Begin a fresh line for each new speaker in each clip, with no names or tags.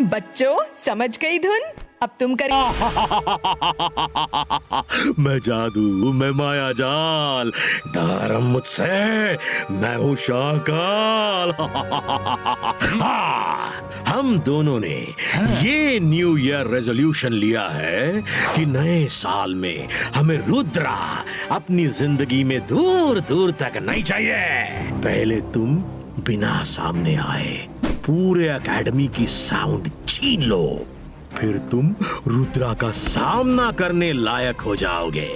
बच्चों, समझ गई धुन? अब तुम कर।
मैं जादू, मैं माया जाल, डर मुझसे, मैं हूँ शाकाल। हम दोनों ने ये न्यू ईयर रेजोल्यूशन लिया है कि नए साल में हमें रुद्रा अपनी जिंदगी में दूर दूर तक नहीं चाहिए। पहले तुम बिना सामने आए पूरे एकेडमी की साउंड छीन लो, फिर तुम रुद्रा का सामना करने लायक हो जाओगे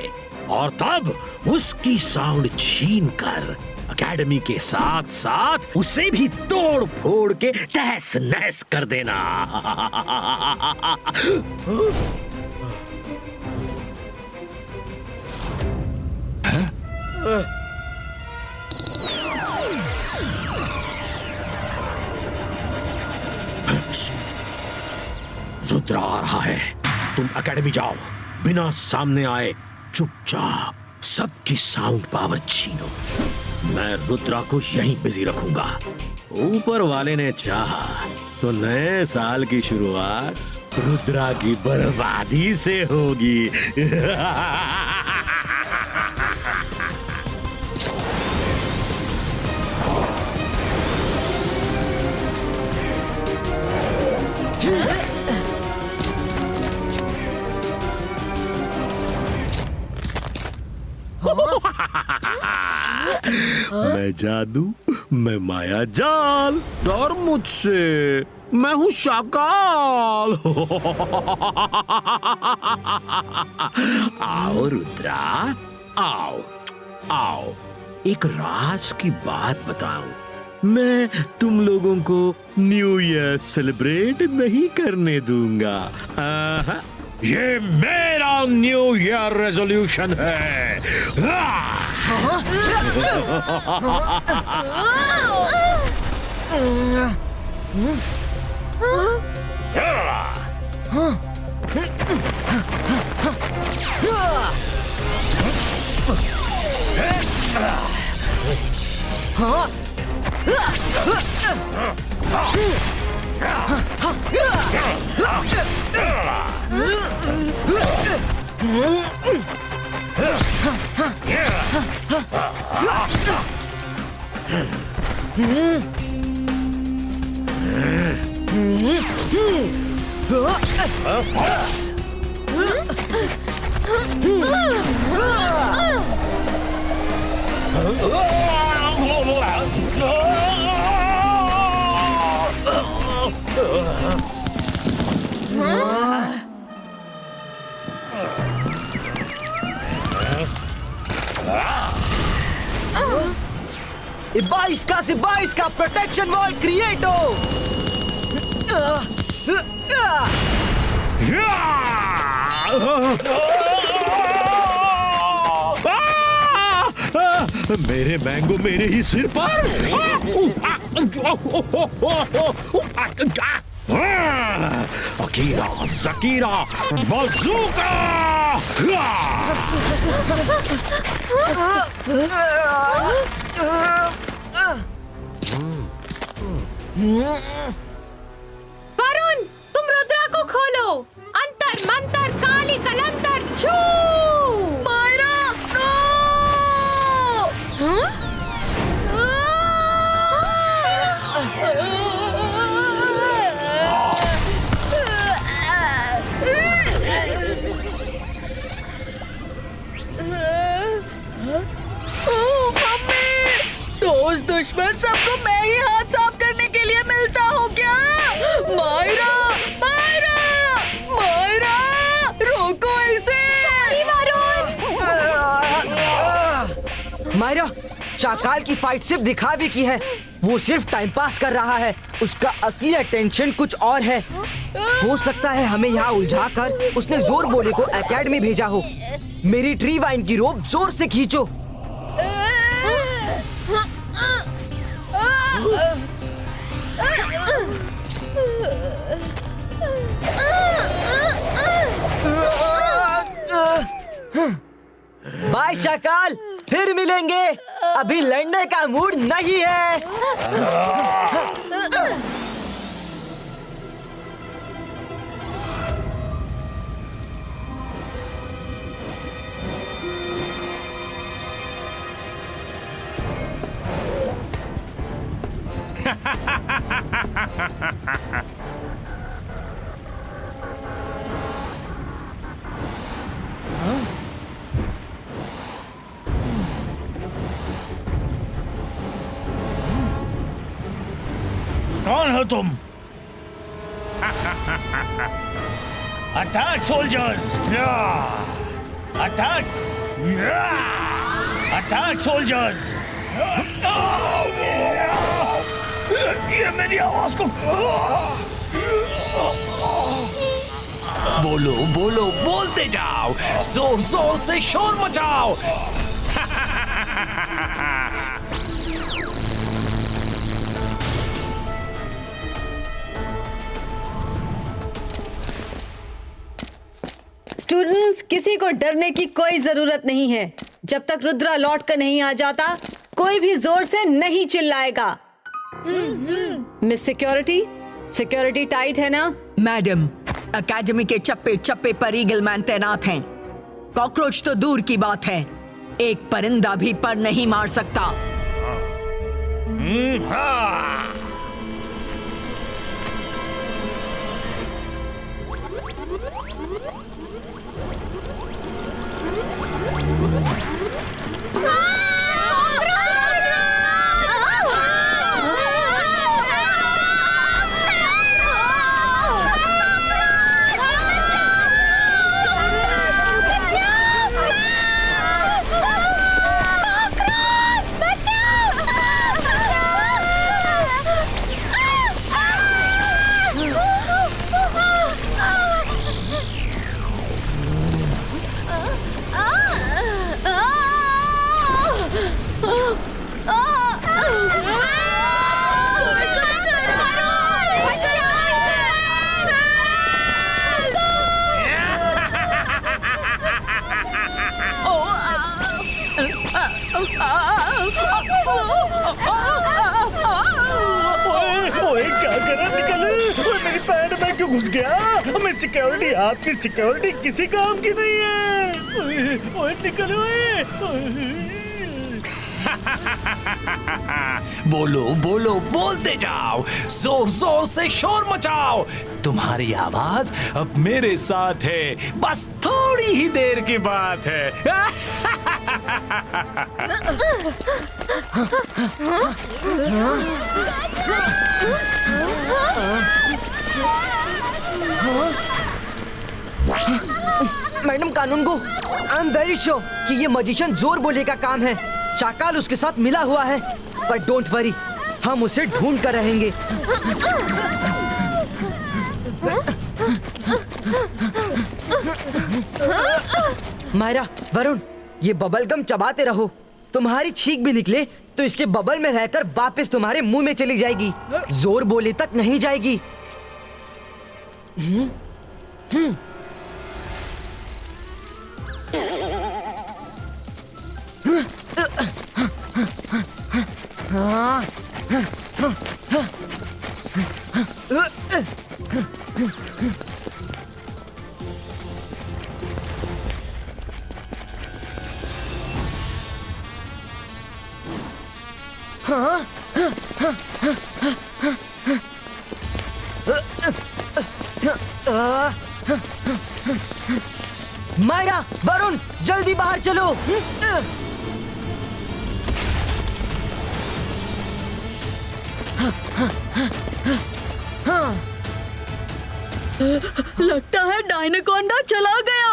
और तब उसकी साउंड छीन कर एकेडमी के साथ साथ उसे भी तोड़ फोड़ के तहस नहस कर देना। रुद्रा आ रहा है, तुम एकेडमी जाओ, बिना सामने आए चुपचाप सबकी साउंड पावर छीनो। मैं रुद्रा को यहीं बिजी रखूंगा। ऊपर वाले ने चाहा तो नए साल की शुरुआत रुद्रा की बर्बादी से होगी। मैं जादू, मैं माया जाल, डर मुझसे, मैं हूँ शाकाल। आओ रुद्रा, आओ आओ, एक राज की बात बताऊं। मैं तुम लोगों को न्यू ईयर सेलिब्रेट नहीं करने दूंगा। ये मेरा न्यू ईयर रेजोल्यूशन है।
बाईस का प्रोटेक्शन वॉल क्रिएट हो।
मेरे मैंगो मेरे ही सिर पर। Akira, ज़कीरा, bazooka.
वरुण, तुम रुद्रा को खोलो। अंतर मंतर काली कलंतर छू।
मायरा, दोस्त दुश्मन सबको मैं ही हाथ साफ करने के लिए मिलता हूँ क्या? मायरा, मायरा, मायरा, रोको इसे। मायरा, चाकाल की फाइट सिर्फ दिखावे की है। वो सिर्फ टाइम पास कर रहा है। उसका असली अटेंशन कुछ और है। हो सकता है हमें यहाँ उलझाकर उसने जोर बोले को एकेडमी भेजा हो। मेरी ट्री वाइन की रोप जोर से खींचो। बाय शाकाल, फिर मिलेंगे। अभी लड़ने का मूड नहीं है।
कौन हो तुम? Attack soldiers! Attack! Attack soldiers! ये मेरी आवाज को
बोलो बोलो बोलते जाओ, जोर जोर से शोर मचाओ।
स्टूडेंट्स, किसी को डरने की कोई जरूरत नहीं है। जब तक रुद्रा लौट कर नहीं आ जाता, कोई भी जोर से नहीं चिल्लाएगा। मिस सिक्योरिटी, सिक्योरिटी टाइट है ना?
मैडम, एकेडमी के चप्पे चप्पे पर ईगल मैन तैनात हैं। कॉकरोच तो दूर की बात है, एक परिंदा भी पर नहीं मार सकता।
ओए क्या करा? निकल! मेरी पैंट में क्यों घुस गया? मैं सिक्योरिटी, आपकी सिक्योरिटी किसी काम की नहीं है। ओए निकल!
बोलो बोलो बोलते जाओ, जोर जोर से शोर मचाओ। तुम्हारी आवाज अब मेरे साथ है, बस थोड़ी ही देर की बात है।
Madam Kanungo, I am very sure कि ये मजिशियन जोर बोले का काम है। शाकाल उसके साथ मिला हुआ है, पर डोंट वरी, हम उसे ढूंढ कर रहेंगे। मायरा, वरुण, ये बबल गम चबाते रहो। तुम्हारी छींक भी निकले तो इसके बबल में रहकर वापस तुम्हारे मुंह में चली जाएगी, जोर बोले तक नहीं जाएगी। मायरा, वरुण, जल्दी बाहर चलो।
लगता है डायनाकोंडा चला गया।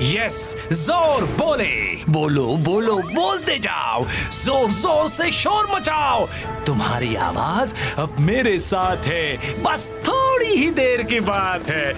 यस, जोर बोले, बोलो बोलो बोलते जाओ, जोर जोर से शोर मचाओ। तुम्हारी आवाज अब मेरे साथ है, बस थोड़ी ही देर की बात है।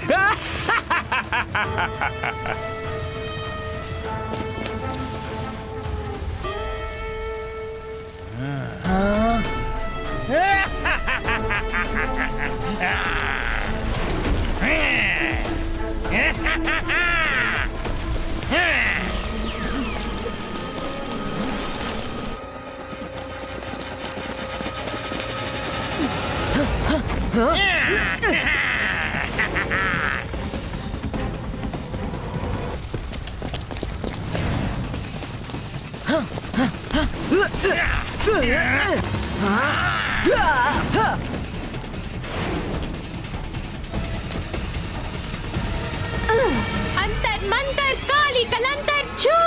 अंतर मंतर काली कलंतर छू।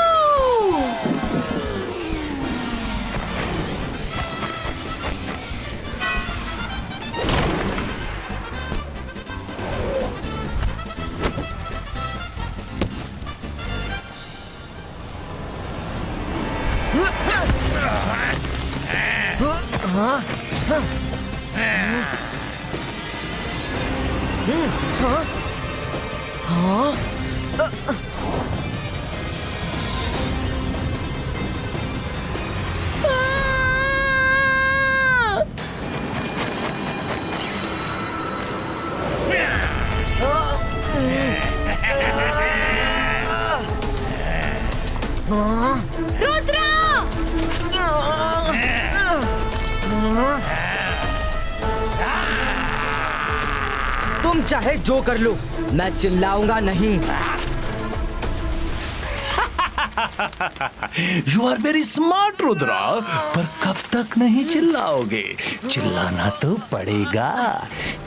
रुद्रा!
तुम चाहे जो कर लो, मैं चिल्लाऊंगा नहीं।
You are very smart Rudra, पर कब तक नहीं चिल्लाओगे? चिल्लाना तो पड़ेगा।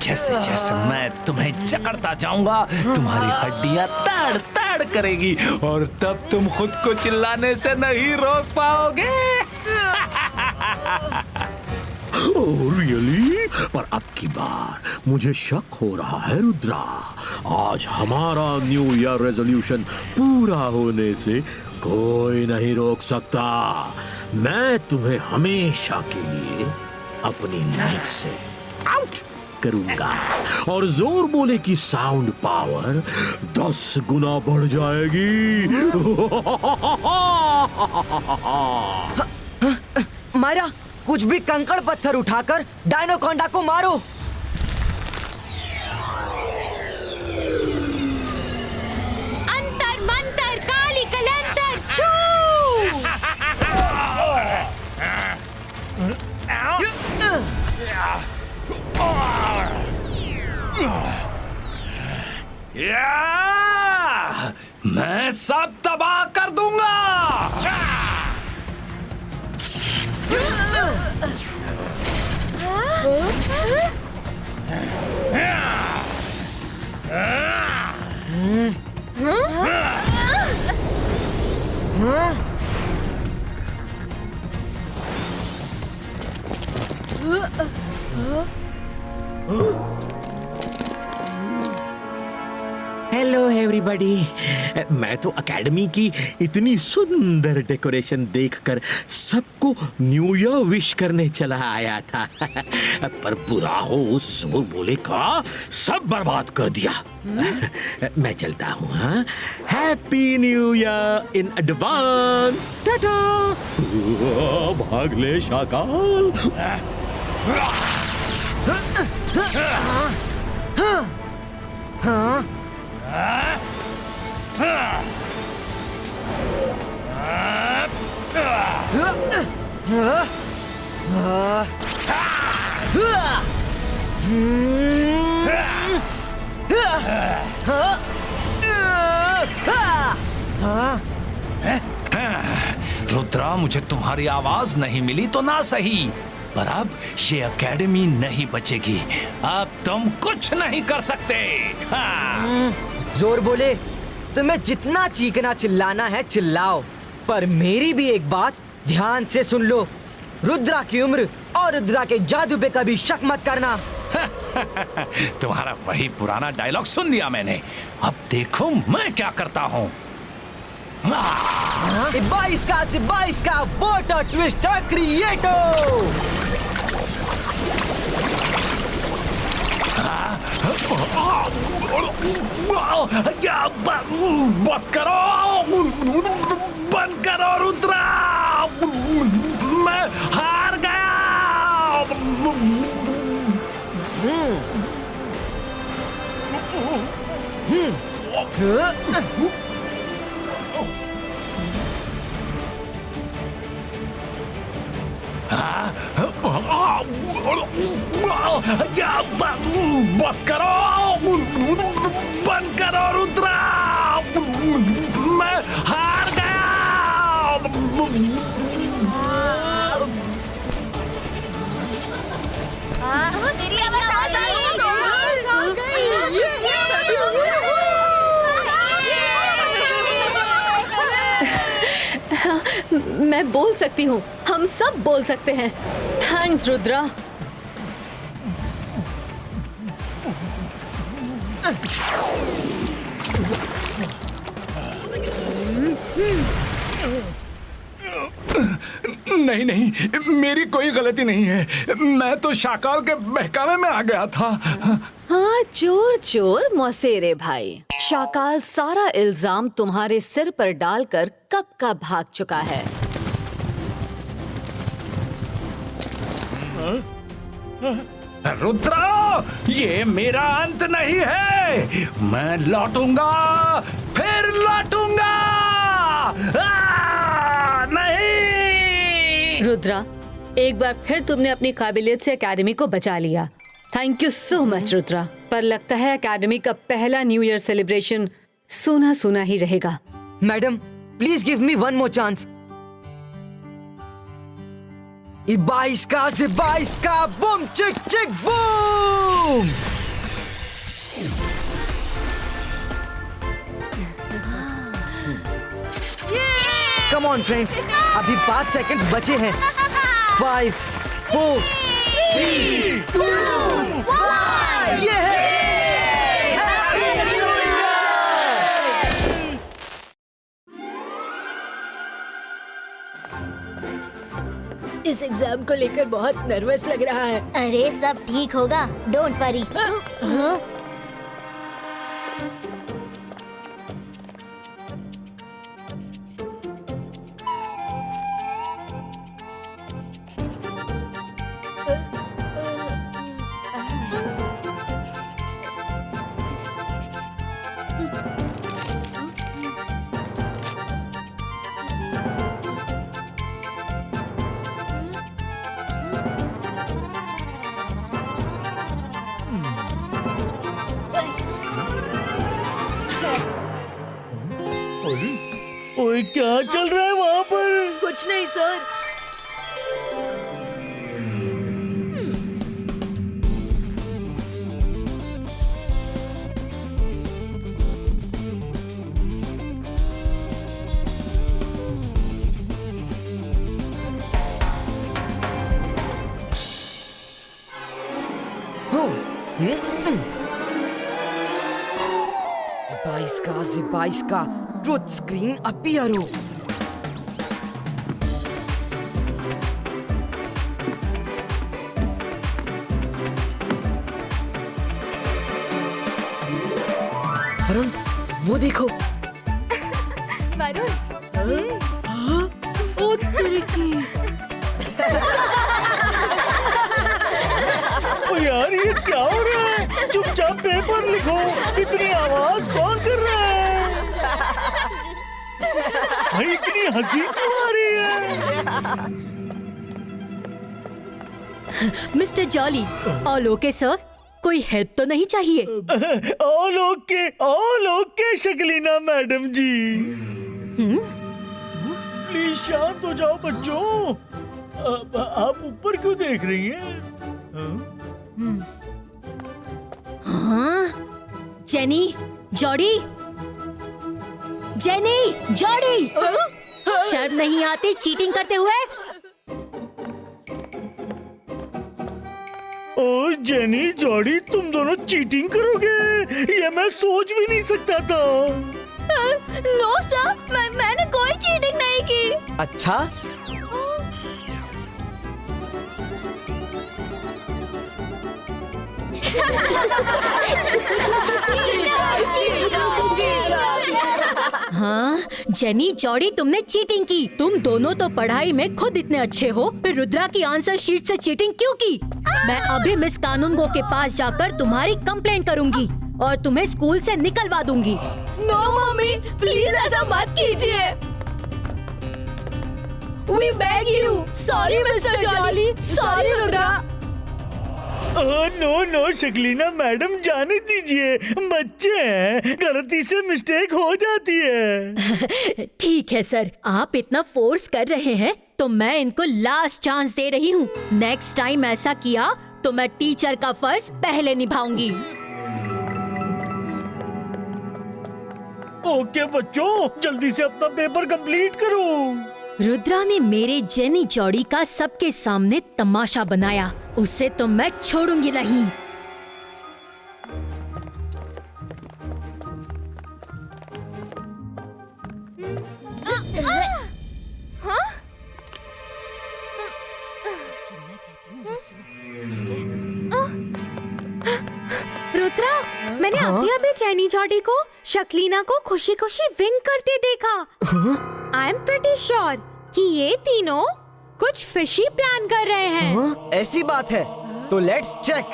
जैसे जैसे मैं तुम्हें जकड़ता जाऊंगा, तुम्हारी हड्डियां ताड़ ताड़ करेगी और तब तुम खुद को चिल्लाने से नहीं रोक पाओगे।
Oh really? पर अब की बार मुझे शक हो रहा है रुद्रा। आज हमारा न्यू ईयर रेजोल्यूशन पूरा होने से कोई नहीं रोक सकता। मैं तुम्हें हमेशा के लिए अपनी नाइफ से आउट करूंगा और जोर बोले की साउंड पावर 10 गुना बढ़ जाएगी।
मायरा, कुछ भी कंकड़ पत्थर उठाकर डायनोकोंडा को मारो।
अंतर मंतर काली कलंतर छू।
मैं सब तबाह कर दूंगा।
Hello everybody. मैं तो एकेडमी की इतनी सुंदर डेकोरेशन देखकर सबको न्यू ईयर विश करने चला आया था, पर बुरा हो उस जोर बोले का सब बर्बाद कर दिया। मैं चलता हूँ। हाँ, happy new year in advance. Tata. भाग ले शाकाल।
रुद्रा, मुझे तुम्हारी आवाज नहीं मिली तो ना सही, पर अब ये एकेडमी नहीं बचेगी। अब तुम कुछ नहीं कर सकते। हाँ।
जोर बोले, तुम्हें जितना चीखना चिल्लाना है चिल्लाओ, पर मेरी भी एक बात ध्यान से सुन लो। रुद्रा की उम्र और रुद्रा के जादू पे कभी शक मत करना।
तुम्हारा वही पुराना डायलॉग सुन लिया मैंने। अब देखो मैं क्या करता हूँ।
22 का वाटर ट्विस्टर क्रिएटो।
बस करो, बंद करो रुद्रा, मैं हार गया। बस करो, बंद करो रुद्रा, मैं हार गया।
मैं बोल सकती हूँ, हम सब बोल सकते हैं। थैंक्स रुद्रा।
नहीं नहीं, मेरी कोई गलती नहीं है। मैं तो शाकाल के बहकावे में आ गया था।
हाँ, चोर चोर मौसेरे भाई। शाकाल सारा इल्जाम तुम्हारे सिर पर डालकर कब का भाग चुका है।
रुद्रा, ये मेरा अंत नहीं है। मैं लौटूंगा, फिर लौटूंगा। नहीं।
रुद्रा, एक बार फिर तुमने अपनी काबिलियत से एकेडमी को बचा लिया। Thank you so much Rudra. पर लगता है एकेडमी का पहला न्यू ईयर सेलिब्रेशन सूना सूना ही रहेगा।
Madam, please give me one more chance. 22 का से 22 का, बूम चिक चिक बूम। कम ऑन फ्रेंड्स, अभी 5 सेकंड्स बचे हैं। 5, 4, 3, 2, 1। ये है
इस एग्जाम को लेकर बहुत नर्वस लग रहा है।
अरे सब ठीक होगा, डोंट वरी।
ओए, क्या चल रहा है वहाँ पर?
कुछ नहीं सर।
बाईस का ट्रुथ स्क्रीन अपीयर हो। वरुण, वो देखो।
ओ यार, ये क्या हो रहा है? चुपचाप पेपर लिखो। इतनी आवाज कौन कर रहा है? भाई, इतनी हंसी क्यों आ रही है?
Mister Jolly, all okay sir? कोई हेल्प तो नहीं चाहिए?
All okay Shaklina madam ji. Please शांत हो जाओ बच्चों। आप ऊपर क्यों देख रही हैं?
हाँ? जेनी, जॉडी, जेनी, जॉडी, शर्म नहीं आती चीटिंग करते हुए?
ओ जेनी, जॉडी, तुम दोनों चीटिंग करोगे? ये मैं सोच भी नहीं सकता था।
नो सर, मैंने कोई चीटिंग नहीं की।
अच्छा,
हाँ, जेनी, जॉडी, तुमने चीटिंग की। तुम दोनों तो पढ़ाई में खुद इतने अच्छे हो, फिर रुद्रा की आंसर शीट से चीटिंग क्यों की? मैं अभी मिस कानूनगो के पास जाकर तुम्हारी कंप्लेंट करूंगी और तुम्हें स्कूल से निकलवा दूंगी। नो मम्मी, प्लीज ऐसा मत कीजिए। We beg you. Sorry, Mr. Jolly. Sorry, Rudra.
No Shaklina madam, जाने दीजिए। बच्चे हैं, गलती से मिस्टेक हो जाती है।
ठीक है सर, आप इतना फोर्स कर रहे हैं तो मैं इनको लास्ट चांस दे रही हूँ। नेक्स्ट टाइम ऐसा किया तो मैं टीचर का फर्ज पहले निभाऊंगी।
ओके बच्चों, जल्दी से अपना पेपर कंप्लीट करो।
रुद्रा ने मेरे जेनी जॉडी का सबके सामने तमाशा बनाया, उसे तो मैं छोड़ूंगी नहीं।
रुद्रा, मैंने अभी जेनी जॉडी को शक्लीना को खुशी खुशी विंक करते देखा। आई एम प्रीटी श्योर कि ये तीनों कुछ फिशी प्लान कर रहे हैं।
हाँ? ऐसी बात है तो let's check.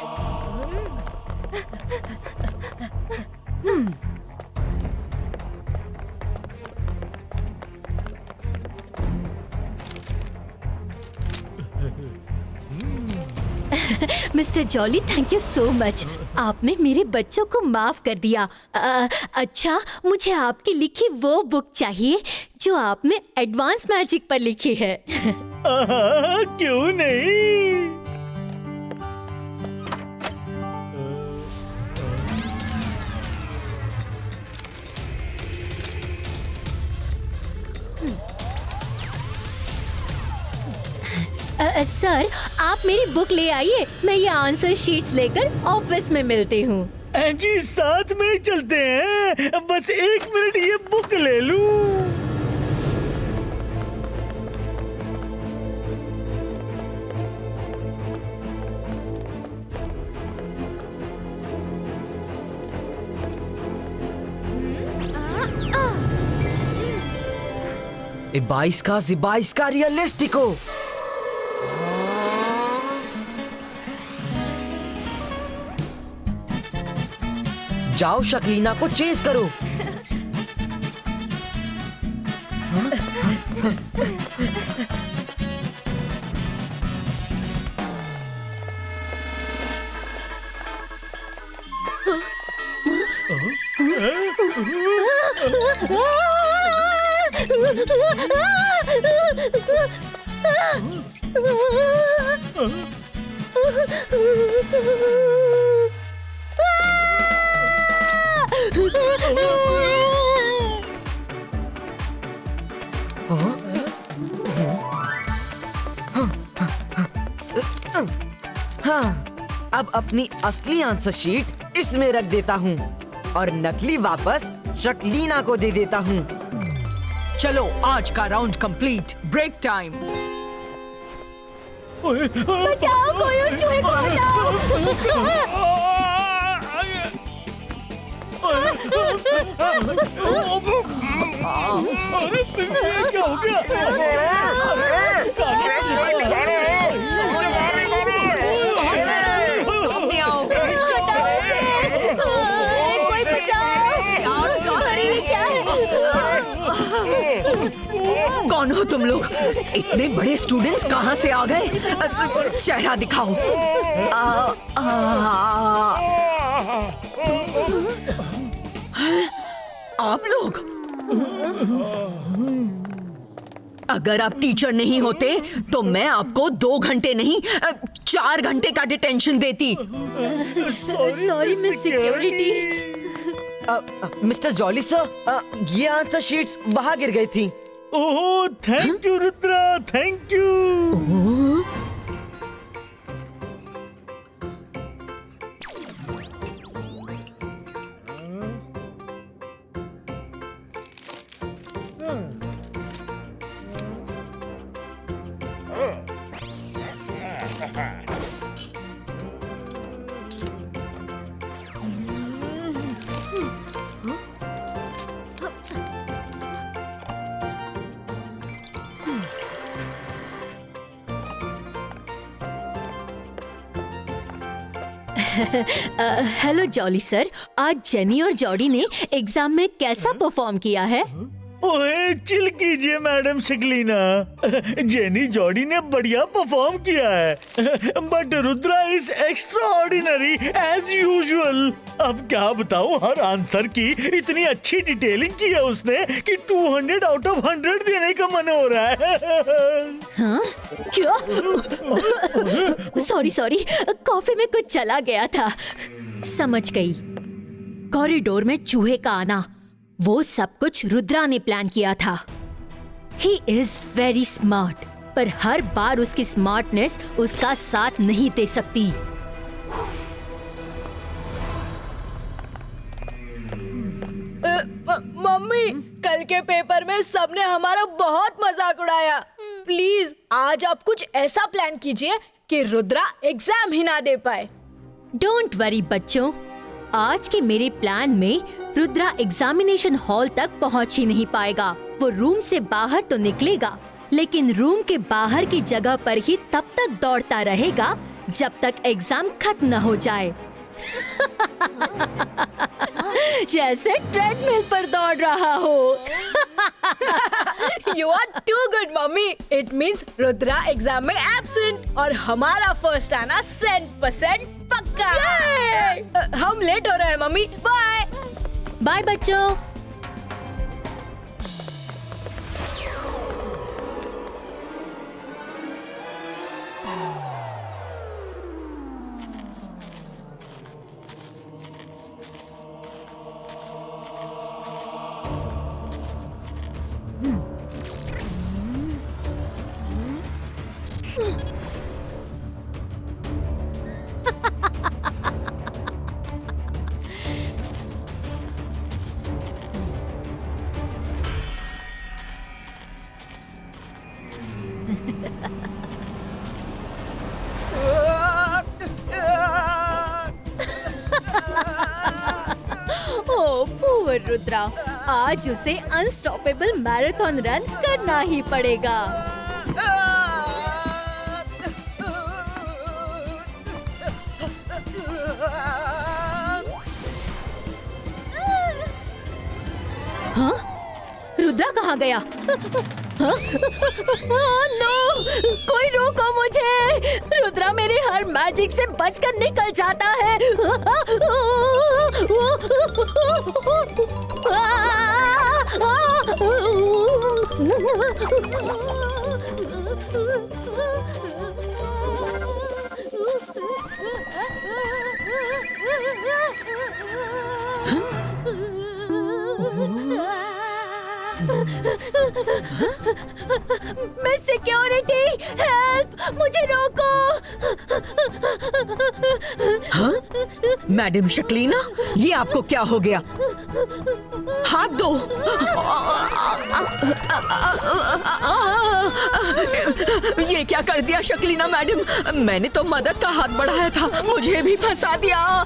Mister Jolly, thank you so much. आपने मेरे बच्चों को माफ कर दिया। अच्छा, मुझे आपकी लिखी वो बुक चाहिए जो आपने एडवांस मैजिक पर लिखी है।
क्यों नहीं।
सर, आप मेरी बुक ले आइए, मैं ये आंसर शीट्स लेकर ऑफिस में मिलती हूँ।
जी साथ में चलते हैं, बस 1 मिनट ये बुक ले लूं।
ए 22 का रियलिस्टिको। जाओ शक्लीना को चेस करो। हाँ, अब अपनी असली आंसर शीट इसमें रख देता हूँ और नकली वापस शक्लीना को दे देता हूँ।
चलो, आज का राउंड कंप्लीट। Break time.
बचाओ, कोई उस चूहे को हटाओ।
क्या हो गया?
कोई बचाओ। अरे, क्या है?
कौन हो तुम लोग? इतने बड़े स्टूडेंट्स कहाँ से आ गए? चेहरा दिखाओ। आप लोग? अगर आप टीचर नहीं होते तो मैं आपको 2 घंटे नहीं 4 घंटे का डिटेंशन देती।
Sorry miss security.
Mister Jolly sir, ये आंसर शीट्स वहाँ गिर गई थी।
Oh, thank you Rudra, thank you.
Hello Jolly sir, आज जेनी और जॉडी ने एग्जाम में कैसा परफॉर्म किया है?
ओए, चिल कीजिए मैडम शक्लीना। जेनी जॉडी ने बढ़िया परफॉर्म किया है, but Rudra is extraordinary as usual. अब क्या बताऊं, हर आंसर की इतनी अच्छी डिटेलिंग की है उसने कि 200 आउट ऑफ 100 देने का मन हो रहा है।
हाँ? क्या? सॉरी, कॉफी में कुछ चला गया था। समझ गई। कॉरिडोर में चूहे का आना वो सब कुछ रुद्रा ने प्लान किया था। ही इज वेरी स्मार्ट, पर हर बार उसकी स्मार्टनेस उसका साथ नहीं दे सकती।
मम्मी, कल के पेपर में सबने हमारा बहुत मजाक उड़ाया। प्लीज आज आप कुछ ऐसा प्लान कीजिए कि रुद्रा एग्जाम ही ना दे पाए।
डोंट वरी बच्चों, आज के मेरे प्लान में रुद्रा एग्जामिनेशन हॉल तक पहुंच ही नहीं पाएगा। वो रूम से बाहर तो निकलेगा, लेकिन रूम के बाहर की जगह पर ही तब तक दौड़ता रहेगा जब तक एग्जाम खत्म न हो जाए। जैसे ट्रेडमिल पर दौड़ रहा हो।
You are too good mummy. It means Rudra exam में एब्सेंट और हमारा फर्स्ट आना 100% पक्का। हम लेट हो रहे हैं मम्मी, बाय।
बाय बच्चों। ओह पुअर रुद्रा, आज उसे अनस्टॉपेबल मैराथन रन करना ही पड़ेगा। हाँ? रुद्रा कहाँ गया? हाँ? नो! कोई रोको मुझे! रुद्रा मेरे हर मैजिक से बचकर निकल जाता है। Miss security, help! मुझे रोको!
हाँ? मैडम शक्लीना, ये आपको क्या हो गया? हाथ दो। ये क्या कर दिया शक्लीना मैडम? मैंने तो मदद का हाथ बढ़ाया था, मुझे भी फंसा दिया।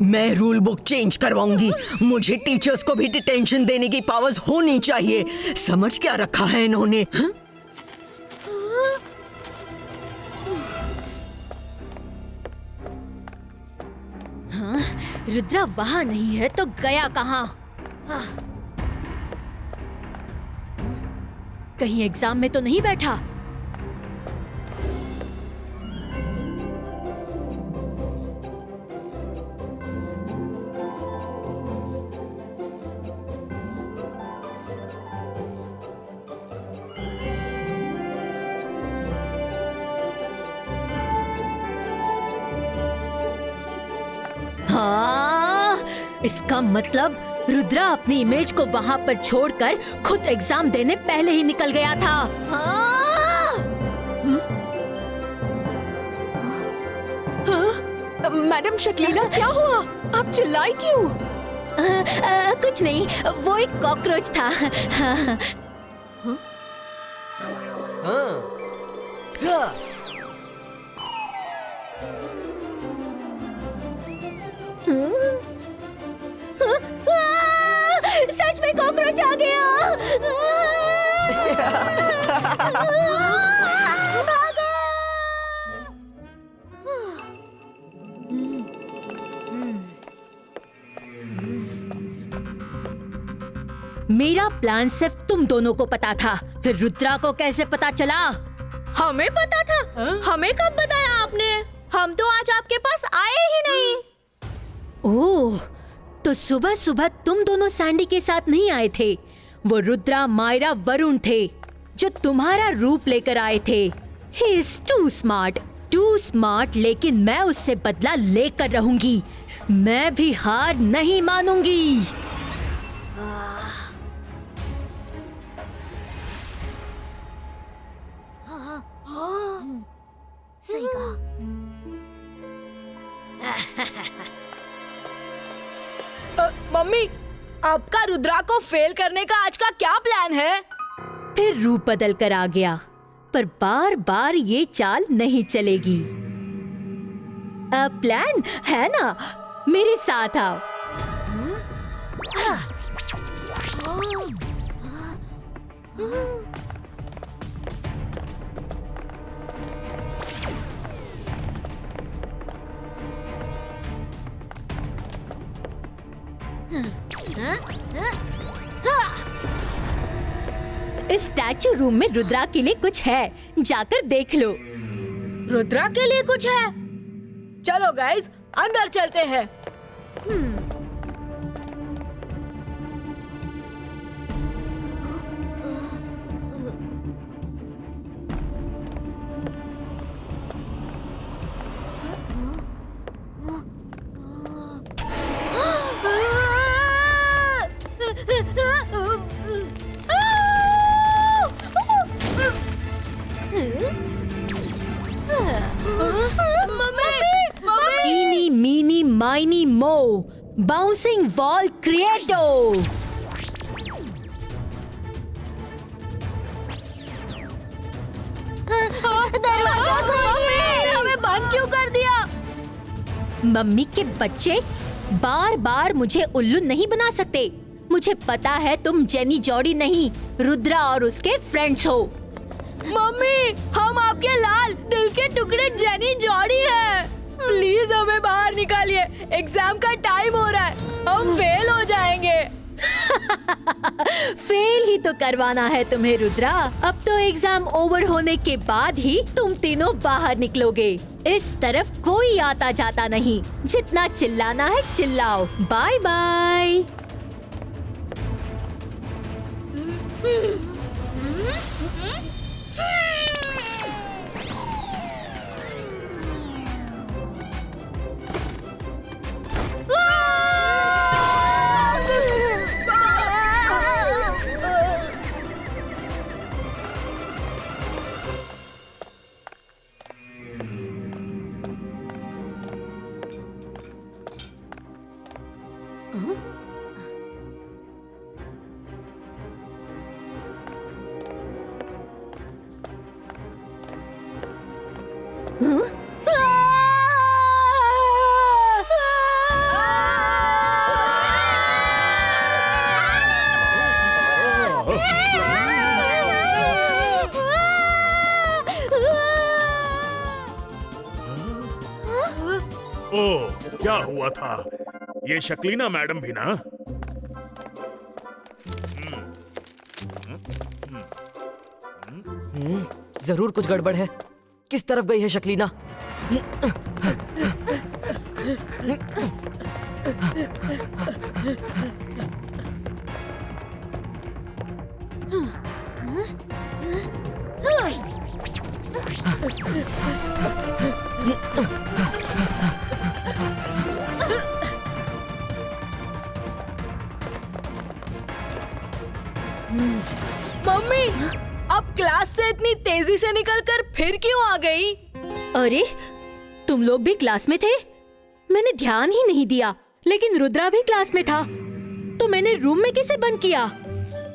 मैं रूल बुक चेंज करवाऊंगी। मुझे टीचर्स को भी डिटेंशन देने की पावर्स होनी चाहिए। समझ क्या रखा है इन्होंने?
हाँ? रुद्रा वहाँ नहीं है तो गया कहाँ? कहीं एग्जाम में तो नहीं बैठा? हाँ, इसका मतलब रुद्रा अपनी इमेज को वहाँ पर छोड़कर खुद एग्जाम देने पहले ही निकल गया था। हाँ?
मैडम शक्लीना, क्या हुआ? आप चिल्लाई क्यों?
कुछ नहीं, वो एक कॉकरोच था। हाँ। सच में कॉकरोच आ गया। मेरा प्लान सिर्फ तुम दोनों को पता था, फिर रुद्रा को कैसे पता चला?
हमें पता था? हमें कब बताया आपने? हम तो आज आपके पास आए ही नहीं।
ओह, तो सुबह सुबह तुम दोनों सैंडी के साथ नहीं आए थे। वो रुद्रा, मायरा, वरुण थे जो तुम्हारा रूप लेकर आए थे। He is too smart, लेकिन मैं उससे बदला लेकर रहूंगी। मैं भी हार नहीं मानूंगी।
सही कहा।
मम्मी, आपका रुद्रा को फेल करने का आज का क्या प्लान है?
फिर रूप बदल कर आ गया, पर बार बार ये चाल नहीं चलेगी। प्लान है ना, मेरे साथ आओ। इस स्टैचू रूम में रुद्रा के लिए कुछ है, जाकर देख लो।
रुद्रा के लिए कुछ है? चलो गाइस, अंदर चलते हैं।
Eeny, meeny, miny, mo, bouncing ball creator।
दरवाजा खोलिए। हमें बंद क्यों कर दिया?
मम्मी के बच्चे बार बार मुझे उल्लू नहीं बना सकते। मुझे पता है तुम जेनी जॉडी नहीं, रुद्रा और उसके फ्रेंड्स हो।
मम्मी, हम आपके लाल दिल के टुकड़े जेनी जॉडी हैं। प्लीज हमें बाहर निकालिए, एग्जाम का टाइम हो रहा है, हम फेल हो जाएंगे।
फेल ही तो करवाना है तुम्हें रुद्रा। अब तो एग्जाम ओवर होने के बाद ही तुम तीनों बाहर निकलोगे। इस तरफ कोई आता जाता नहीं। जितना चिल्लाना है चिल्लाओ। Bye bye.
ओह, क्या हुआ था? ये शक्लीना मैडम भी ना?
जरूर कुछ गड़बड़ है। किस तरफ गई है शक्लीना?
मम्मी, अब क्लास से इतनी तेजी से निकलकर फिर क्यों आ गई?
अरे, तुम लोग भी क्लास में थे? मैंने ध्यान ही नहीं दिया। लेकिन रुद्रा भी क्लास में था, तो मैंने रूम में कैसे बंद किया?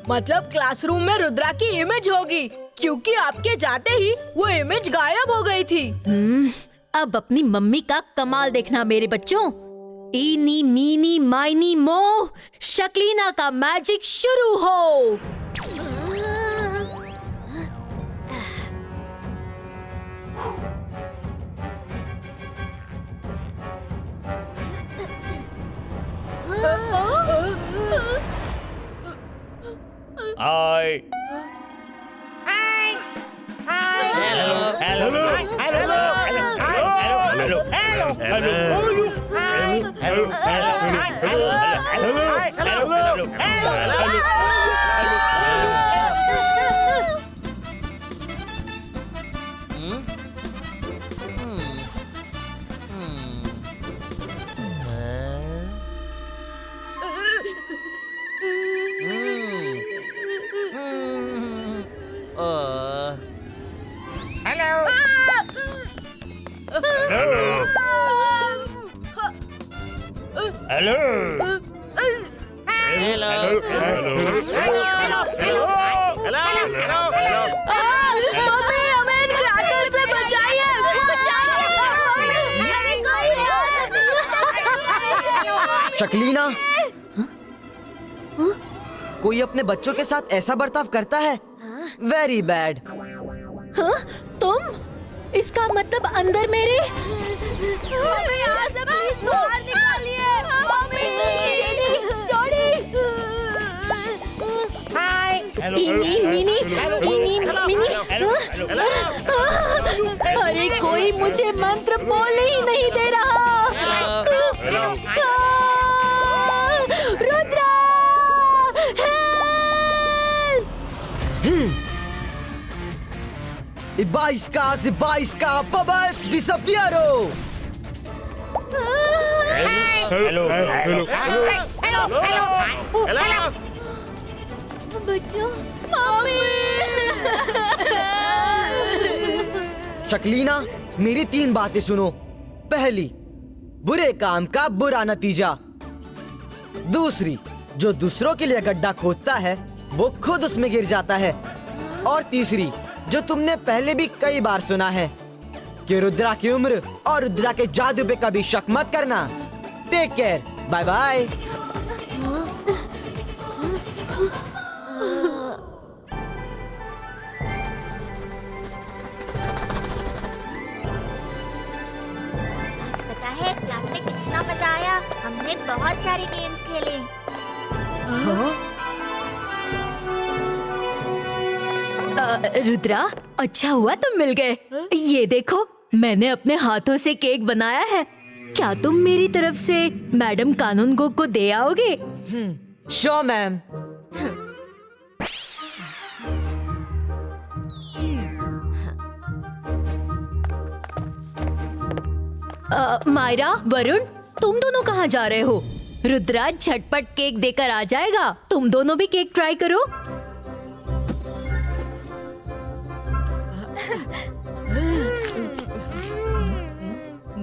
मतलब क्लासरूम में रुद्रा की इमेज होगी, क्योंकि आपके जाते ही वो इमेज गायब हो गई थी।
अब अपनी मम्मी का कमाल देखना मेरे बच्चों। इनी मीनी माइनी मो, शक्लीना का मैजिक शुरू हो।
मम्मी हमें इन क्रैकर से बचाइए,
शक्लीना, कोई अपने बच्चों के साथ ऐसा बर्ताव करता है? Very bad.
हाँ? तुम? इसका मतलब अंदर मेरे
मम्मी यहाँ से प्लीज बाहर निकालिए। मम्मी
जोड़ी इनी मिनी इनी मिनी अरे कोई मुझे मंत्र बोलने ही नहीं दे रहा। Rudra
Ibaiska, bubbles disappearo!
बच्चों, मम्मी।
शक्लीना, मेरी 3 बातें सुनो। पहली, बुरे काम का बुरा नतीजा। दूसरी, जो दूसरों के लिए गड्ढा खोदता है वो खुद उसमें गिर जाता है। और तीसरी, जो तुमने पहले भी कई बार सुना है कि रुद्रा की उम्र और रुद्रा के जादू पे कभी शक मत करना। Take care, bye bye.
पता है क्लास में कितना मजा आया। हमने बहुत सारे गेम्स खेले।
रुद्रा, अच्छा हुआ तुम मिल गए। ये देखो, मैंने अपने हाथों से केक बनाया है। क्या तुम मेरी तरफ से मैडम कानूनगो को दे आओगे?
Sure ma'am.
मायरा, वरुण, तुम दोनों कहाँ जा रहे हो? रुद्रा झटपट केक देकर आ जाएगा। तुम दोनों भी केक ट्राई करो।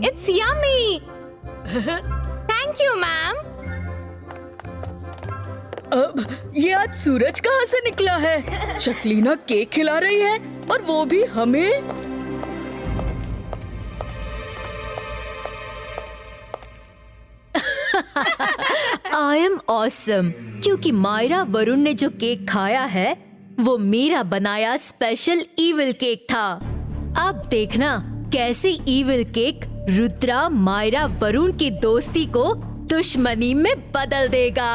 It's yummy. Thank you, ma'am.
ये आज सूरज कहाँ से निकला है? शक्लीना केक खिला रही है और वो भी हमें।
I am awesome, क्योंकि मायरा वरुण ने जो केक खाया है वो मेरा बनाया स्पेशल ईविल केक था। अब देखना कैसे ईविल केक रुद्रा, मायरा, वरुण की दोस्ती को दुश्मनी में बदल देगा।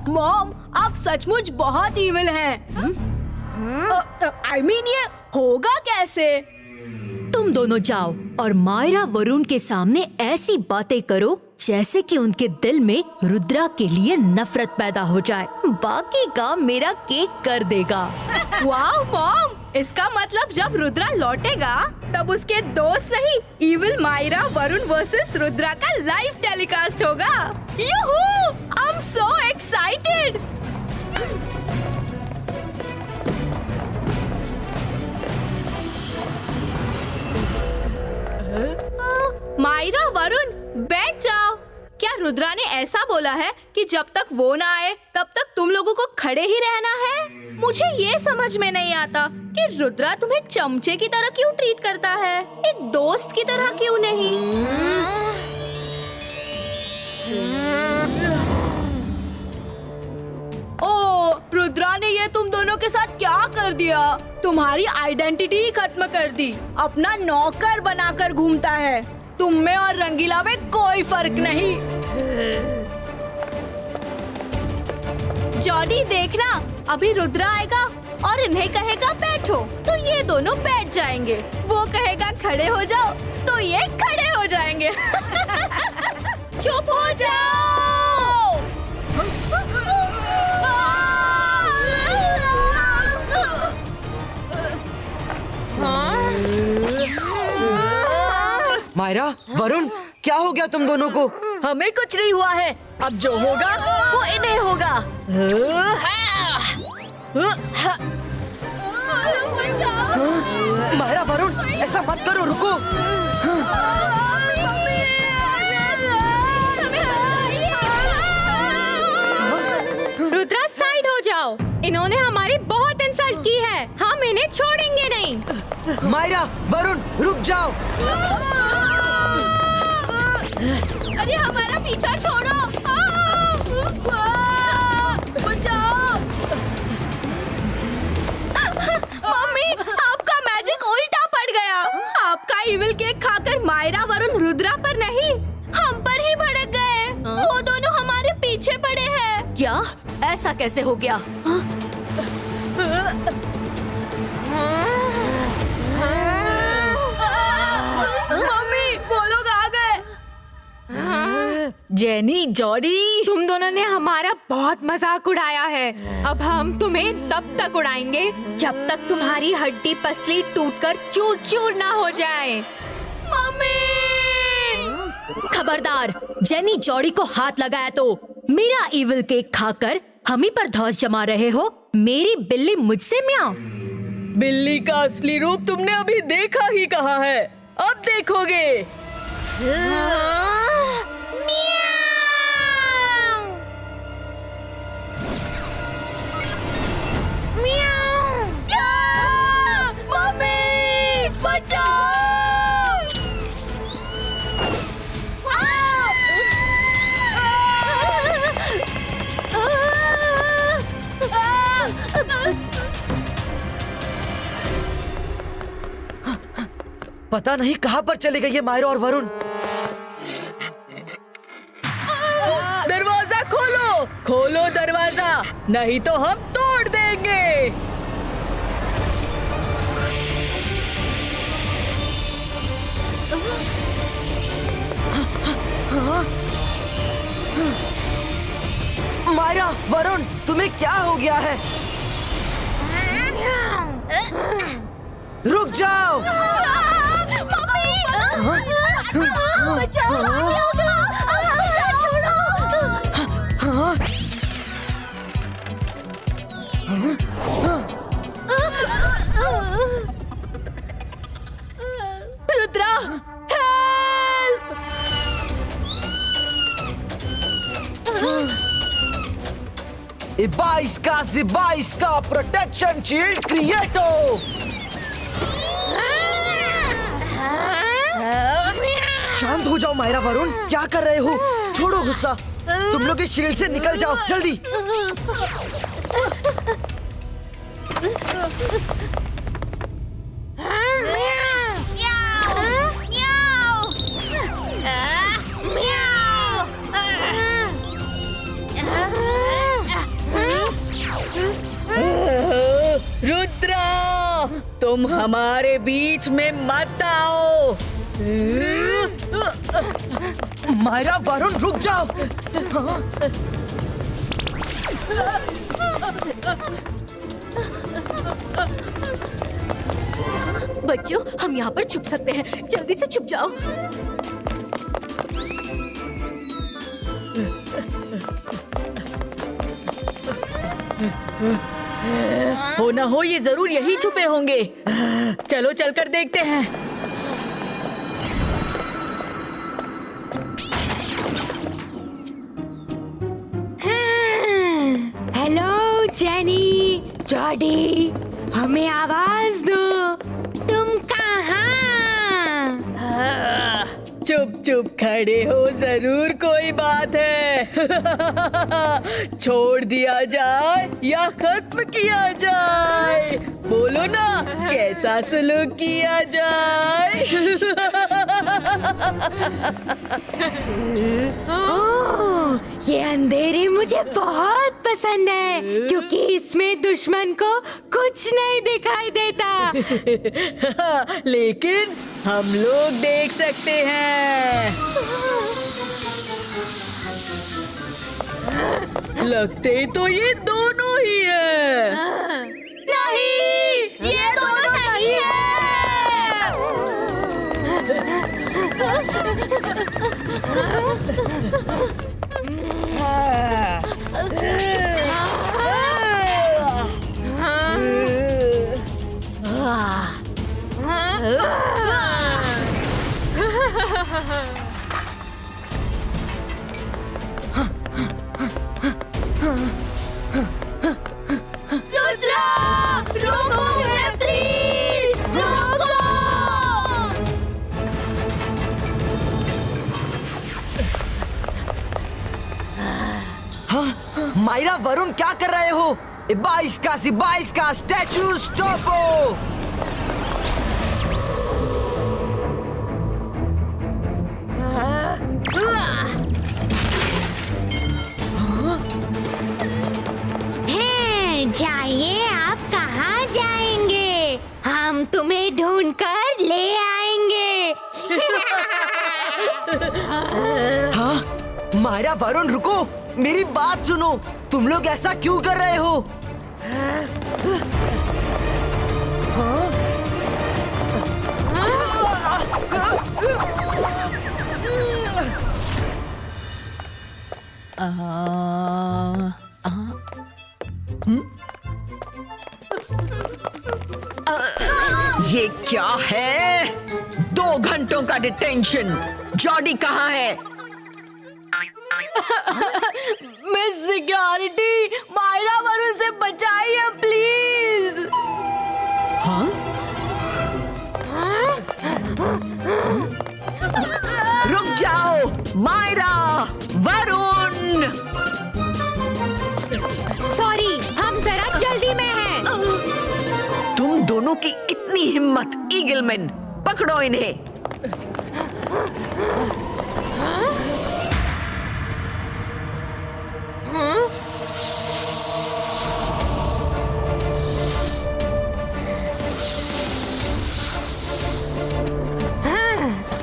मॉम, आप सचमुच बहुत ईविल हैं। I mean, ये होगा कैसे?
तुम दोनों जाओ और मायरा वरुण के सामने ऐसी बातें करो जैसे कि उनके दिल में रुद्रा के लिए नफरत पैदा हो जाए। बाकी काम मेरा केक कर देगा।
वाह मॉम, इसका मतलब जब रुद्रा लौटेगा तब उसके दोस्त नहीं, इविल मायरा वरुण वर्सेस रुद्रा का लाइव टेलीकास्ट होगा। Yoohoo! I am so excited. Myra, Varun, बैठ जाओ। क्या रुद्रा ने ऐसा बोला है कि जब तक वो ना आए तब तक तुम लोगों को खड़े ही रहना है? मुझे ये समझ में नहीं आता कि रुद्रा तुम्हें चमचे की तरह क्यों ट्रीट करता है, एक दोस्त की तरह क्यों नहीं? ओ, रुद्रा ने ये तुम दोनों के साथ क्या कर दिया? तुम्हारी आइडेंटिटी ही खत्म कर दी। अपना नौकर बनाकर घूमता है। तुम में और रंगीला में कोई फर्क नहीं। जॉडी देखना, अभी रुद्रा आएगा और इन्हें कहेगा बैठो तो ये दोनों बैठ जाएंगे, वो कहेगा खड़े हो जाओ तो ये खड़े हो जाएंगे। चुप हो जाओ।
मायरा, वरुण, क्या हो गया तुम दोनों को?
हमें कुछ नहीं हुआ है। अब जो होगा वो इन्हें होगा।
मायरा, वरुण, ऐसा मत करो, रुको।
रुद्रा साइड हो जाओ, इन्होंने हमारी बहुत इंसल्ट की है, हम इन्हें छोड़ेंगे नहीं।
मायरा, वरुण, रुक जाओ।
अरे हमारा पीछा छोड़ो। बचाओ। मम्मी, आपका मैजिक उल्टा पड़ गया। आपका इविल केक खाकर मायरा वरुण रुद्रा पर नहीं, हम पर ही भड़क गए। वो दोनों हमारे पीछे पड़े हैं।
क्या? ऐसा कैसे हो गया?
मम्मी, वो लोग आ गए।
जेनी, जॉडी,
तुम दोनों ने हमारा बहुत मजाक उड़ाया है, अब हम तुम्हें तब तक उड़ाएंगे जब तक तुम्हारी हड्डी पसली टूटकर चूर चूर ना हो जाए।
मम्मी,
खबरदार, जेनी जॉडी को हाथ लगाया तो मेरा इविल केक खाकर हम ही पर धौंस जमा रहे हो। मेरी बिल्ली मुझसे म्याऊं।
बिल्ली का असली रूप तुमने अभी देखा ही कहाँ है, अब देखोगे।
मम्मी, बचाओ।
पता नहीं कहाँ पर चले गए ये मायरा और वरुण।
दरवाजा खोलो, खोलो दरवाजा, नहीं तो हम तोड़ देंगे।
मायरा, वरुण, तुम्हें क्या हो गया है? रुक जाओ।
रुद्रा, हेल्प!
इबाइस का प्रोटेक्शन शील्ड क्रिएटो। शांत हो जाओ मायरा, वरुण, क्या कर रहे हो? छोड़ो गुस्सा, तुम लोग इस शील्ड से निकल जाओ, जल्दी।
रुद्रा, तुम हमारे बीच में मत आओ।
मायरा, वरुण, रुक जाओ।
बच्चों, हम यहाँ पर छुप सकते हैं, जल्दी से छुप जाओ।
हो ना हो ये जरूर यही छुपे होंगे। चलो चलकर देखते हैं।
हेलो जेनी, जॉडी, हमें आवाज दो, तुम कहाँ?
चुप चुप खड़े हो, जरूर कोई बात है। छोड़ दिया जाए या खत्म किया जाए, बोलो ना, कैसा सलूक किया जाए।
ये अंधेरी मुझे बहुत पसंद है क्योंकि इसमें दुश्मन को कुछ नहीं दिखाई देता।
लेकिन हम लोग देख सकते हैं। लगते तो ये दोनों ही है।
नहीं, ये दोनों नहीं है। रुद्रा, रोको मुझे प्लीज, रोको।
मायरा, वरुण क्या कर रहे हो? 22 का स्टैचू स्टॉपो।
जाइए, आप कहाँ जाएंगे? हम तुम्हें ढूंढकर ले आएंगे।
हाँ, मायरा, वरुण, रुको, मेरी बात सुनो। तुम लोग ऐसा क्यों कर रहे हो?
ये क्या है? 2 घंटों का डिटेंशन। जॉडी कहाँ है?
मिस सिक्योरिटी, मायरा वरुण से बचाइए प्लीज।
हाँ? रुक जाओ, मायरा, वरुण।
सॉरी, हम जरा जल्दी में हैं।
तुम दोनों की इतनी हिम्मत, ईगलमैन, पकड़ो इन्हें।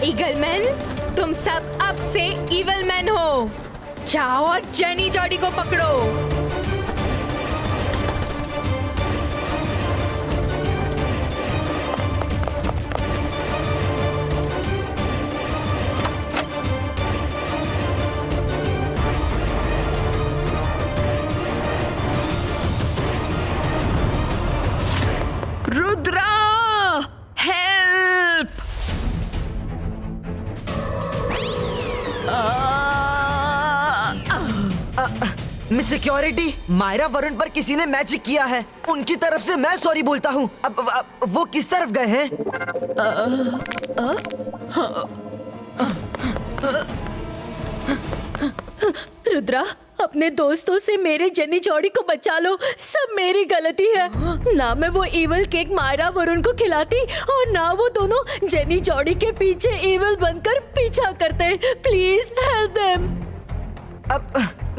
ईगलमैन, तुम सब अब से ईवल मैन हो। जाओ और जेनी जॉडी को पकड़ो।
Rudra, help!
Miss security, Myra, Varun पर किसी ने मैजिक किया है। उनकी तरफ से मैं सॉरी बोलता हूँ। अब वो किस तरफ गए हैं?
रुद्रा, अपने दोस्तों से मेरे जेनी जॉडी को बचा लो। सब मेरी गलती है। ना मैं वो इवल केक मायरा वरुण को खिलाती और ना वो दोनों जेनी जॉडी के पीछे इवल बनकर पीछा करते। Please help them.
अब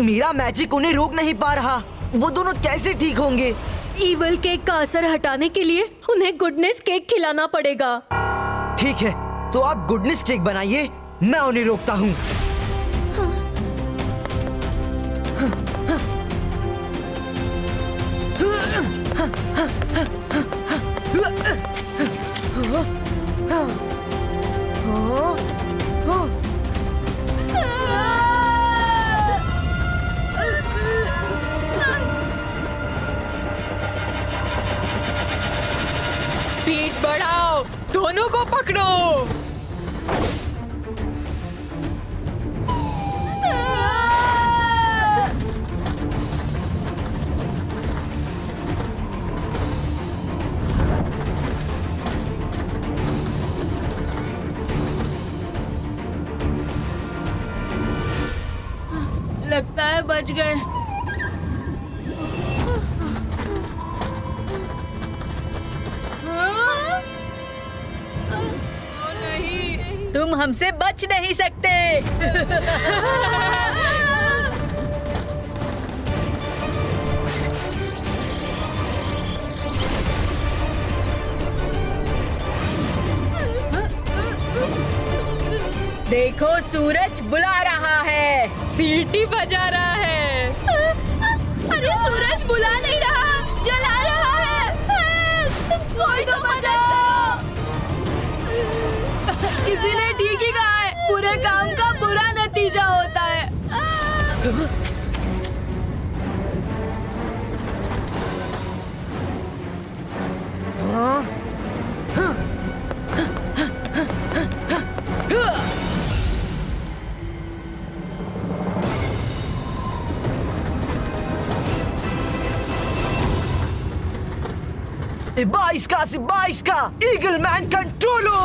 मेरा मैजिक उन्हें रोक नहीं पा रहा। वो दोनों कैसे ठीक होंगे?
इवल केक का असर हटाने के लिए उन्हें गुडनेस केक खिलाना पड़ेगा।
ठीक है, तो आप गुडनेस केक बनाइए, मैं उन्हें रोकता हूँ।
स्पीड बढ़ाओ, दोनों को पकड़ो।
लगता है बच गए। हाँ? ओ नहीं।
तुम हमसे बच नहीं सकते। देखो सूरज बुला रहा है,
सीटी बजा रहा है। अरे सूरज बुला नहीं रहा, जला रहा है। कोई तो मदद करो। किसी ने ठीक ही कहा है, बुरे काम का बुरा नतीजा होता है।
बाईस का ईगल मैन कंट्रोलो।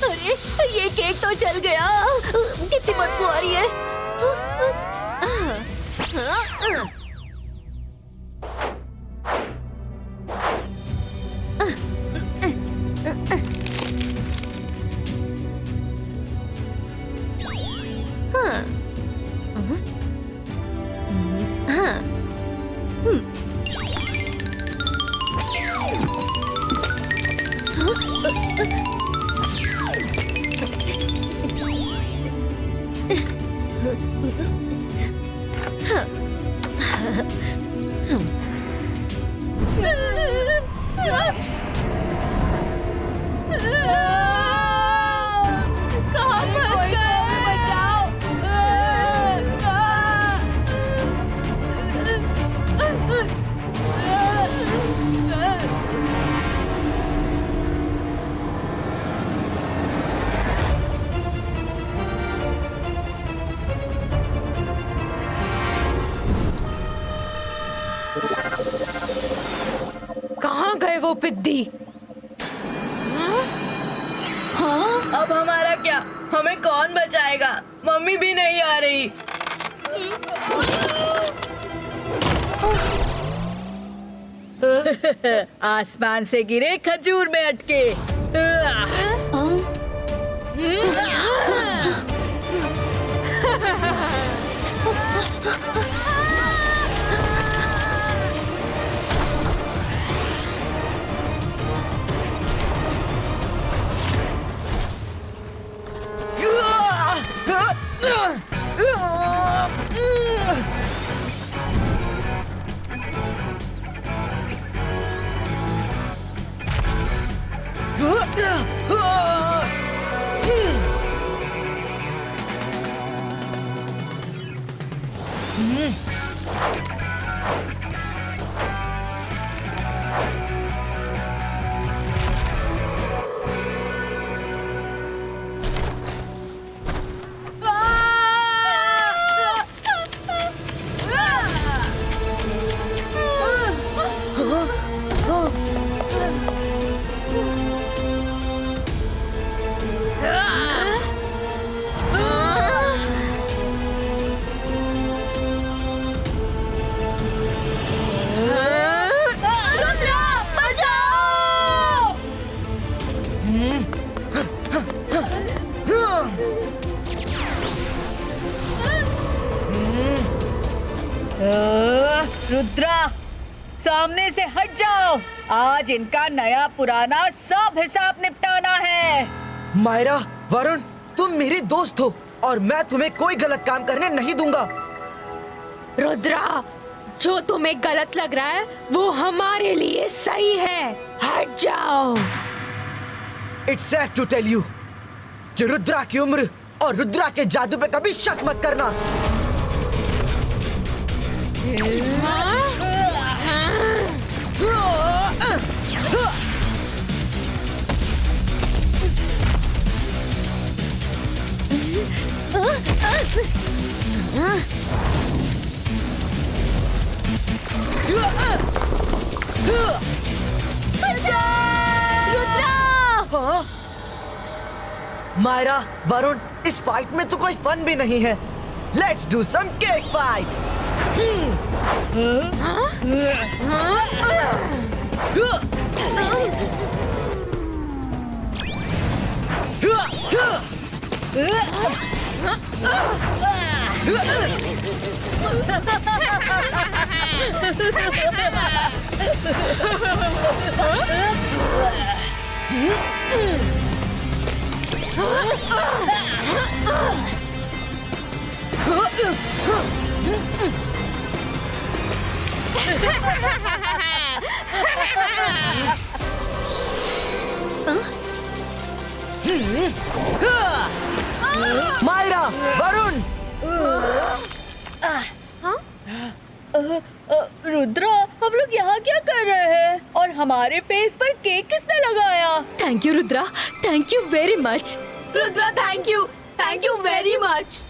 अरे ये केक तो जल गया, कितनी बदबू आ रही है।
कहाँ फंस गए? बचाओ।
कहाँ गए वो पिद्दी?
अब हमारा क्या? हमें कौन बचाएगा? मम्मी भी नहीं आ रही।
आसमान से गिरे खजूर में अटके।
रुद्रा, सामने से हट जाओ। आज इनका नया पुराना सब हिसाब निपटाना है।
मायरा, वरुण, तुम मेरे दोस्त हो और मैं तुम्हें कोई गलत काम करने नहीं दूंगा।
रुद्रा, जो तुम्हें गलत लग रहा है वो हमारे लिए सही है। हट जाओ।
It's sad to tell you कि रुद्रा की उम्र और रुद्रा के जादू पे कभी शक मत करना। मायरा, वरुण, इस फाइट में तो कोई फन भी नहीं है। Let's do some cake fight. Myra, Varun,
Rudra, हम लोग यहाँ क्या कर रहे हैं? और हमारे फेस पर केक किसने लगाया?
Thank you Rudra, thank you very much.
Rudra, thank you very much.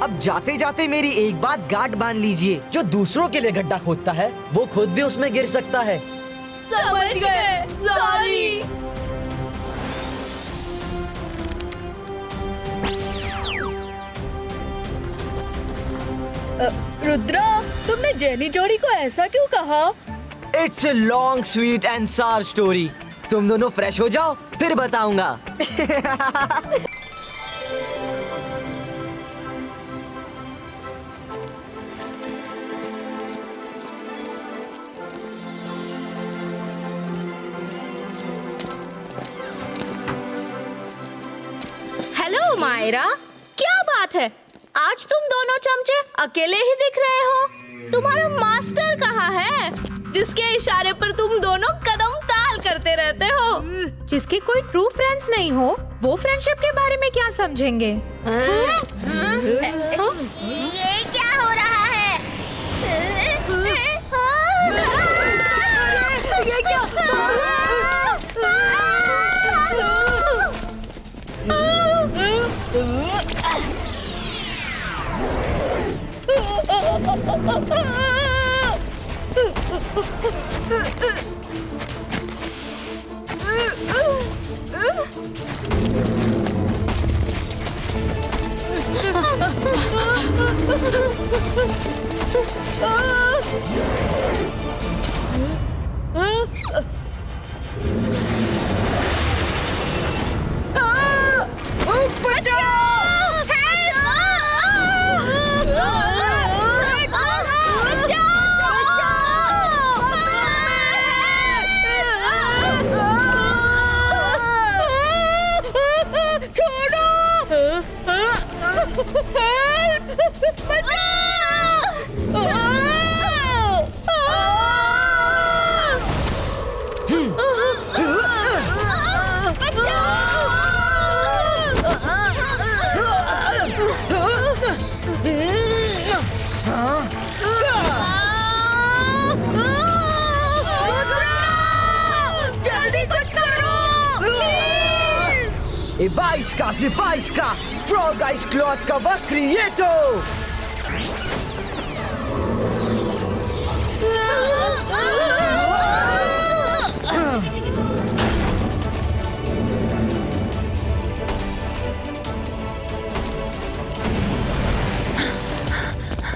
अब जाते जाते मेरी एक बात गांठ बांध लीजिए, जो दूसरों के लिए गड्ढा खोदता है वो खुद भी उसमें गिर सकता है।
समझ गए, सॉरी।
रुद्रा, तुमने जेनी जोड़ी को ऐसा क्यों कहा?
It's a long sweet and सार स्टोरी। तुम दोनों फ्रेश हो जाओ, फिर बताऊंगा।
हेलो मायरा, क्या बात है? आज तुम दोनों चमचे अकेले ही दिख रहे हो। तुम्हारा मास्टर कहाँ है, जिसके इशारे पर तुम दोनों कदम ताल करते रहते हो?
जिसके कोई ट्रू फ्रेंड्स नहीं हो, वो फ्रेंडशिप के बारे में क्या समझेंगे?
ये क्या हो रहा है?
ये क्या? बाईस का फ्रॉग आइस क्लॉथ कवर क्रिएटो।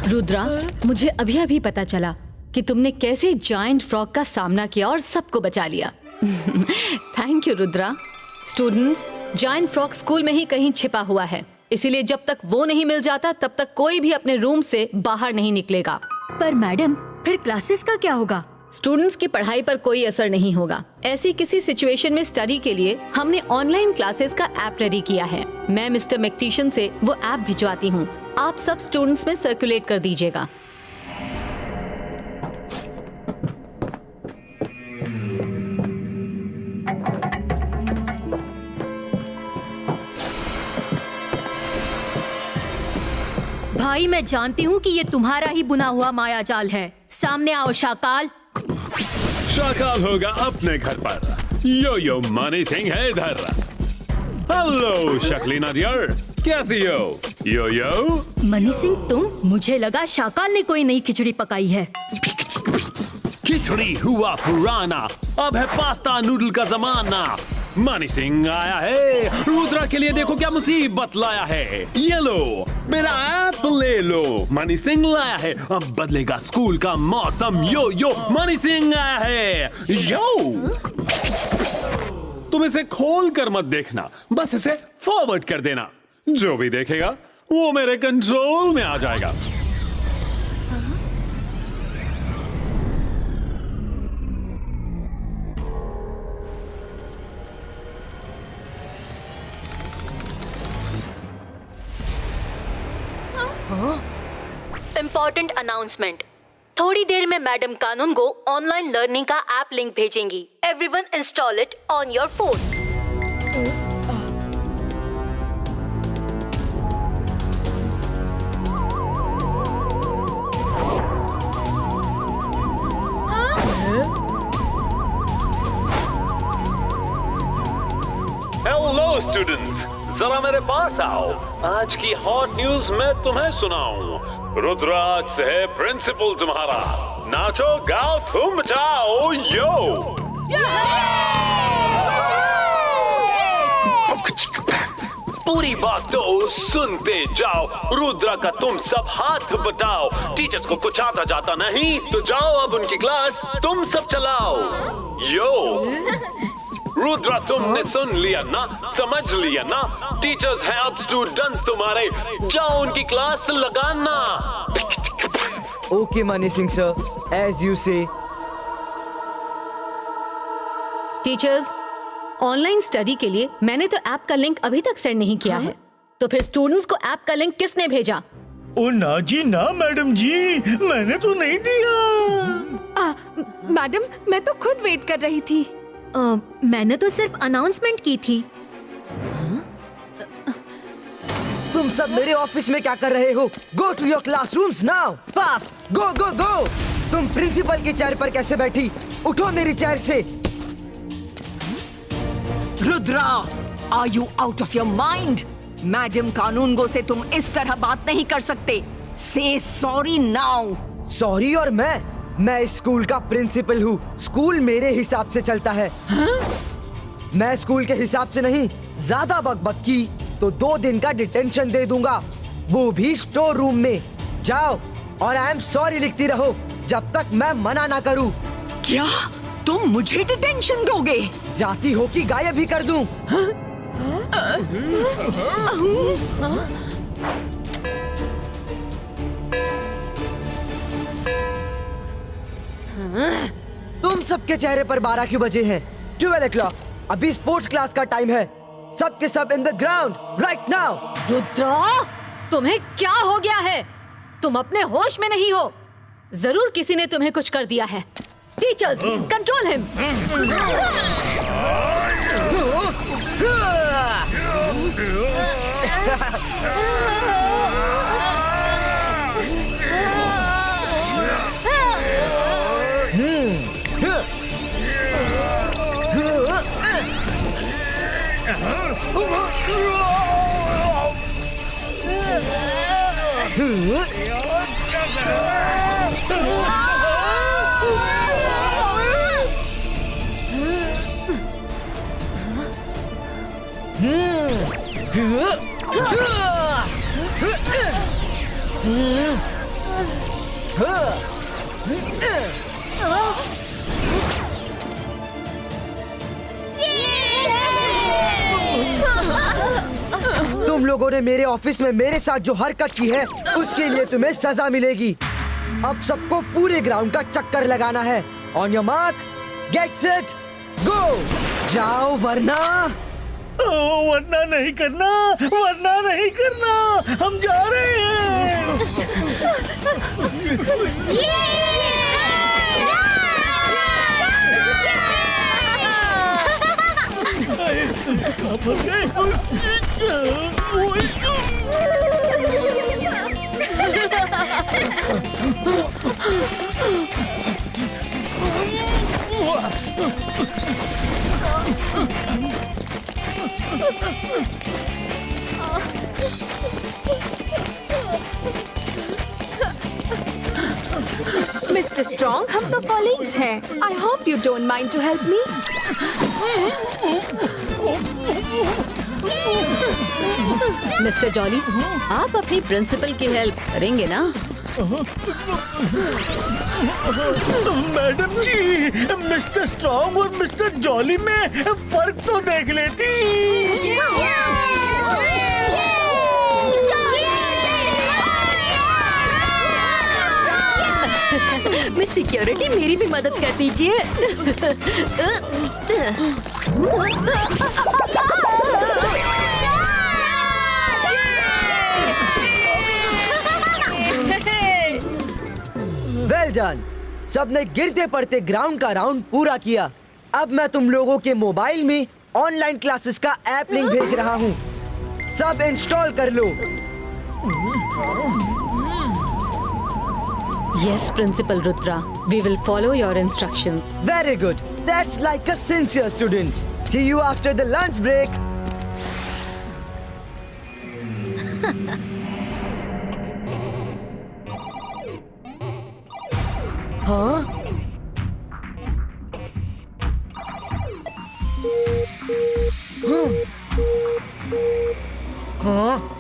रुद्रा, मुझे अभी अभी पता चला कि तुमने कैसे जायंट फ्रॉग का सामना किया और सबको बचा लिया। Thank you Rudra. Students, giant frog school में ही कहीं छिपा हुआ है, इसीलिए जब तक वो नहीं मिल जाता तब तक कोई भी अपने रूम से बाहर नहीं निकलेगा।
पर मैडम, फिर क्लासेस का क्या होगा?
स्टूडेंट्स की पढ़ाई पर कोई असर नहीं होगा। ऐसी किसी सिचुएशन में स्टडी के लिए हमने ऑनलाइन क्लासेस का ऐप रेडी किया है। मैं मिस्टर मैक्टिशन से वो ऐप भिजवाती हूँ। आप सब स्टूडेंट्स में सर्कुलेट कर दीजिएगा।
भाई मैं जानती हूँ कि ये तुम्हारा ही बुना हुआ माया जाल है। सामने आओ शाकाल।
शाकाल होगा अपने घर पर। यो यो मनी सिंह है इधर। हेलो शक्लीना डियर, कैसी हो? यो यो
मनी सिंह तुम? मुझे लगा शाकाल ने कोई नई खिचड़ी पकाई है।
खिचड़ी हुआ पुराना, अब है पास्ता नूडल का जमाना। मनी सिंह आया है, रुद्रा के लिए देखो क्या मुसीबत लाया है। ये लो मेरा ऐप ले लो, मनी सिंह लाया है, अब बदलेगा स्कूल का मौसम। यो यो मनी सिंह आया है। यो तुम इसे खोल कर मत देखना, बस इसे फॉरवर्ड कर देना। जो भी देखेगा वो मेरे कंट्रोल में आ जाएगा।
Important announcement. थोड़ी देर में madam Kanungo online learning का ऐप लिंक भेजेंगी। Everyone install it on your phone.
Hello students, जरा मेरे पास आओ। आज की हॉट न्यूज मैं तुम्हें सुनाऊं। रुद्राज से है प्रिंसिपल तुम्हारा। नाचो गाओ धूम मचाओ यो। पूरी बात तो सुनते जाओ। रुद्रा का तुम सब हाथ बटाओ। टीचर्स को कुछ आता जाता नहीं तो जाओ अब उनकी क्लास तुम सब चलाओ। यो रुद्रा तुमने सुन लिया ना, समझ लिया ना? टीचर्स हैं अब स्टूडेंट्स तुम्हारे, जाओ उनकी क्लास लगाना।
Okay Mani Singh sir, as you say.
Teachers, online study के लिए मैंने तो ऐप का लिंक अभी तक सेंड नहीं किया है, तो फिर स्टूडेंट्स को ऐप का लिंक किसने भेजा?
ओ ना जी ना मैडम जी, मैंने तो नहीं दिया।
मैडम मैं तो खुद वेट कर रही थी।
मैंने तो सिर्फ अनाउंसमेंट की थी।
तुम सब मेरे ऑफिस में क्या कर रहे हो? Go to your classrooms now, fast, go go go. तुम प्रिंसिपल की चेयर पर कैसे बैठी? उठो मेरी चेयर से।
Rudra, are you out of your mind? Madam Kanungo से तुम इस तरह बात नहीं कर सकते। से सॉरी नाउ।
सॉरी? और मैं स्कूल का प्रिंसिपल हूँ। स्कूल मेरे हिसाब से चलता है। मैं स्कूल के हिसाब से नहीं। ज्यादा बकबक की तो 2 दिन का डिटेंशन दे दूंगा, वो भी स्टोर रूम में। जाओ और आई एम सॉरी लिखती रहो जब तक मैं मना ना करूँ।
क्या तुम मुझे डिटेंशन दोगे?
जाती हो कि गायब ही कर दूं? तुम सबके चेहरे पर 12 क्यों बजे हैं? 12 o'clock। अभी स्पोर्ट्स क्लास का टाइम है। सबके सब in the ground right now.
Rudra, तुम्हें क्या हो गया है? तुम अपने होश में नहीं हो। जरूर किसी ने तुम्हें कुछ कर दिया है। Teachers, control him.
तुम लोगों ने मेरे ऑफिस में मेरे साथ जो हरकत की है उसके लिए तुम्हें सजा मिलेगी। अब सबको पूरे ग्राउंड का चक्कर लगाना है। On your mark, get set, go. जाओ वरना
वरना नहीं करना, वरना नहीं करना, हम जा रहे हैं।
मिस्टर स्ट्रॉन्ग, हम तो कॉलीग्स हैं। I hope you don't mind to help me.
Mister Jolly, आप अपनी प्रिंसिपल की हेल्प करेंगे ना?
मैडम जी, मिस्टर स्ट्रॉन्ग और मिस्टर जॉली में फर्क तो देख लेती।
मिस सिक्योरिटी, मेरी भी मदद कर दीजिए।
Well done. सबने गिरते पड़ते ग्राउंड का राउंड पूरा किया। अब मैं तुम लोगों के मोबाइल में ऑनलाइन क्लासेस का ऐप लिंक भेज रहा हूँ। सब इंस्टॉल कर लो।
Yes, Principal Rudra. We will follow your instructions.
Very good. That's like a sincere student. See you after the lunch break. हाँ? हाँ? हाँ?